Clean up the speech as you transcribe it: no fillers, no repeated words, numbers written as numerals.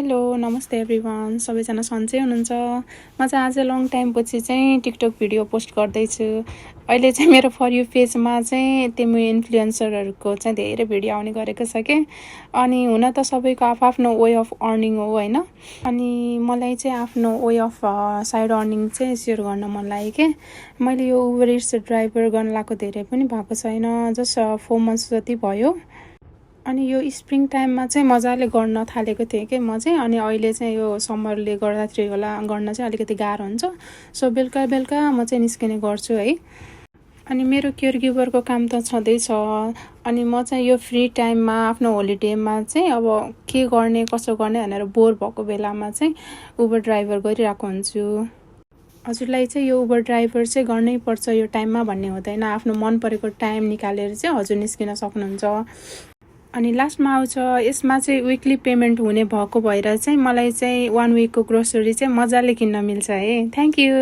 Hello नमस्ते everyone, सबैजना सन्चै हुनुहुन्छ। म चाहिँ आज लङ टाइमपछि चाहिँ टिकटक भिडियो पोस्ट गर्दैछु। अहिले चाहिँ मेरो फर यु पेजमा चाहिँ तेमु इन्फ्लुएन्सरहरूको चाहिँ धेरै भिडियो आउने गरेको छ के। अनि हुन त सबैको आफ्नो वे अफ अर्निङ हो होइन। अनि मलाई चाहिँ आफ्नो वे अफ साइड अर्निङ चाहिँ सेयर गर्न मन लाग्यो के। मैले यो उबर इट्स ड्राइभर गर्न लागेको धेरै पनि भएको छैन, जस्ट 4 मन्थ्स जति भयो। अनि यो स्प्रिङ टाइममा चाहिँ मजाले गर्न थालेको थिएँ कि म चाहिँ। अनि अहिले चाहिँ यो समरले गर्दाखेरि होला गर्न चाहिँ अलिकति गाह्रो हुन्छ। सो बेलुका बेलुका म चाहिँ निस्किने गर्छु है। अनि मेरो केयर गिभरको काम त छँदैछ। अनि म चाहिँ यो फ्री टाइममा आफ्नो होलिडेमा चाहिँ अब के गर्ने कसो गर्ने भनेर बोर भएको बेलामा चाहिँ उबर ड्राइभर गरिरहेको हुन्छु। हजुरलाई चाहिँ यो उबर ड्राइभर चाहिँ गर्नै पर्छ यो टाइममा भन्ने हुँदैन। आफ्नो मन परेको टाइम निकालेर चाहिँ हजुर निस्किन सक्नुहुन्छ। अनि लास्टमा आउँछ यसमा चाहिँ विकली पेमेन्ट हुने भएको भएर चाहिँ मलाई चाहिँ 1 विकको ग्रोसरी चाहिँ मजाले किन्न मिल्छ है। Thank you.